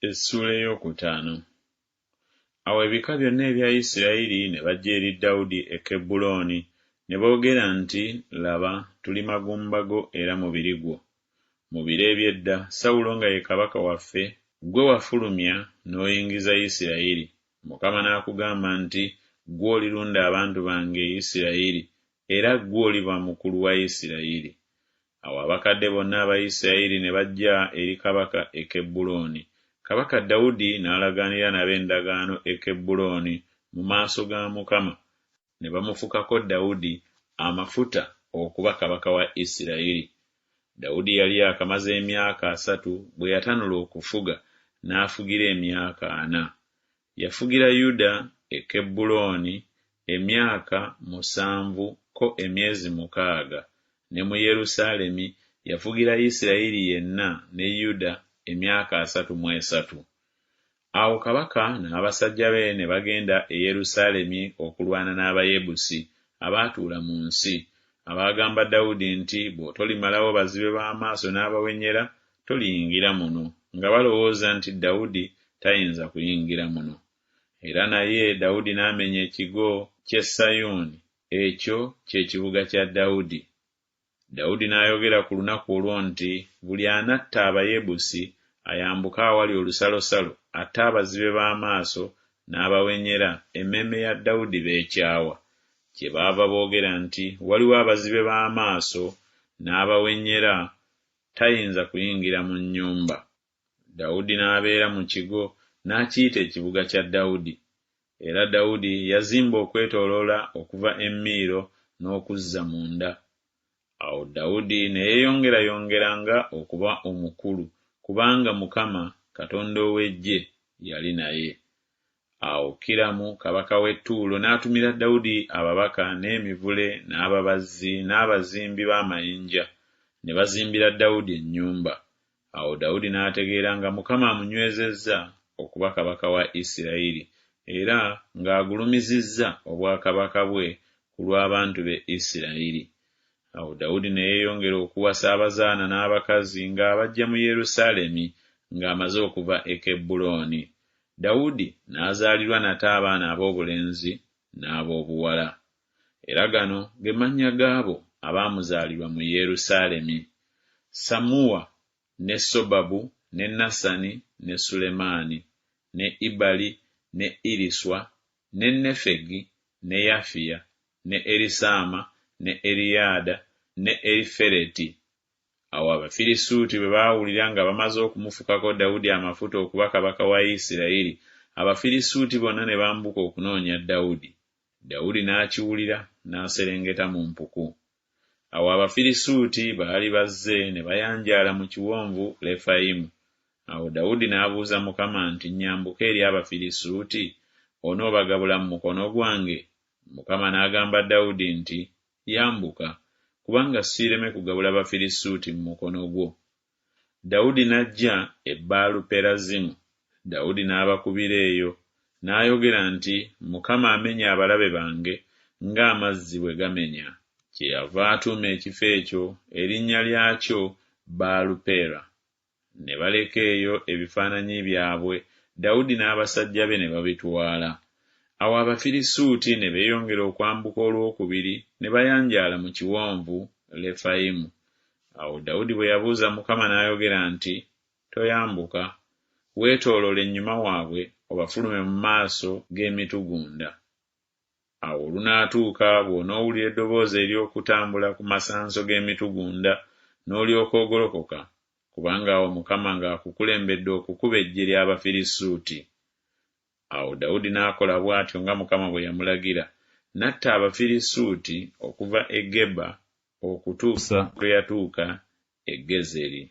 Essula ey'okutaano. Awo ebika byonna ebya Isirayiri ne bajja eri Dawudi e Kebbulooni ne boogera nti, laba, tuli magumba go era mubiri gwo. Mu biro eby'edda Sawulo nga ye kabaka waffe, ggwe wafulumya n'oyingiza Isirayiri. Mukama n'akugamba nti, ggwe olirunda abantu bange Isirayiri, era ggwe oliba mukulu wa Isirayiri. Awo abakadde bonna aba Isirayiri ne bajja eri kabaka e Kebbulooni. Kabaka Dawudi n'alagaanira nabo endagaano e Kebbulooni mu maaso ga Mukama, ne bamufukako Dawudi amafuta okuba kabaka wa Isirayiri. Dawudi yali akamaze emyaka 3 bwe yatanula okufuga, n'afugira emyaka 4. Yafugira Yuda e Kebbulooni emyaka 7 ko emyezi 6, ne mu Yerusaalemi yafugira Isirayiri yenna ne Yuda emyaka 33. Awo kabaka n'abasajja be ne bagenda e Yerusaalemi okulwana n'Abayebusi abaatuula mu nsi, abaagamba Dawudi nti, bw'otolimalawo bazibe b'amaaso n'abawenyera, toliyingira muno, nga balowooza nti Dawudi tayinza kuyingira muno. Era naye Dawudi n'amenya ekigo ky'e Sayuuni, ekyo kye kibuga kya Dawudi. Dawudi n'ayogera ku lunaku olwo nti, buli anatta Abayebusi ayambuka awali olusalosalo, atte abazibe b'amaaso n'abawenyera, emmeeme ya Dawudi b'ekyawa. Kyebaava boogera nti, waliwo abazibe b'amaaso n'abawenyera, tayinza kuyingira mu nnyumba. Dawudi n'abeera mu kigo n'akiyita ekibuga kya Dawudi. Era Dawudi yazimba okwetooloola okuva e Miiro n'okuzza munda. Awo Dawudi ne yeeyongerayongeranga okuba omukulu, kubanga Mukama Katonda ow'eggye yali naye. Awo Kiramu kabaka w'e Ttuulo n'atumira Dawudi ababaka n'emivule n'ababazzi n'abazimbi b'amayinja, ne bazimbira Dawudi ennyumba. Awo Dawudi n'ategeera nga Mukama amunywezezza okuba kabaka wa Isirayiri, era ng'agulumizizza obwakabaka bwe ku lw'abantu be Isirayiri. Awo Dawudi ne yeeyongera okuwasa abazaana n'abakazi ng'abajja mu Yerusaalemi ng'amaze okuva e Kebbulooni. Dawudi n'azaalirwa nate abaana ab'obulenzi n'ab'obuwala. Era gano ge mannya gaabo abaamuzaalirwa mu Yerusaalemi: Sammuwa, ne Sobabu, ne Nasani, ne Sulemaani, ne Ibali, ne Iriswa, ne Nefegi, ne Yafiya, ne Erisaama, ne Eriyada, ne Erifereti. Awo Abafirisuuti bwe baawulira nga bamaze okumufukako Dawudi amafuta okuba kabaka wa Isirayiri, Abafirisuuti bonna ne bambuka okunoonya Dawudi. Dawudi n'akiwulira n'aserengeta mu mpuku. Awo Abafirisuuti baali bazze ne bayanjaala mu kiwonvu Lefayimu. Awo Dawudi n'abuuza Mukama nti, nnyambuka eri Abafirisuuti, onoobagabula mu mukono gwange? Mukama n'agamba Dawudi nti, yambuka, kubanga siireme kugabula Abafirisuuti mu mukono gwo. Dawudi n'ajja e Baalu-Perazimu. Dawudi n'abakubira eyo, n'ayogera nti, Mukama amenya abalabe bange ng'amazzi bwe gamenya. Kyeyava atuuma ekifo ekyo erinnya lyakyo Baalu-Pera. Ne baleka eyo ebifaananyi byabwe, Dawudi n'abasajja be ne babitwala. Awo Abafirisuuti ne beeyongera okwambuka olwokubiri ne bayanjaala mu kiwonvu Lefayimu. Awo Dawudi bwe yabuuza Mukama n'ayogera nti, toyambuka, weetoolole ennyuma waabwe obafulume mu maaso g'emitugunda. Awo olunaatuuka bw'onoowulira eddoboozi ery'okutambula ku masanso g'emitugunda n'olyoka ogolokoka, kubanga awo Mukama ng'akukulembedde okukuba eggye ly'Abafirisuuti. Awo Dawudi n'akola bw'atyo nga Mukama bwe yamulagira, n'atta Abafirisuuti okuva e Geba okutuusa lwe yatuuka e Gezeri.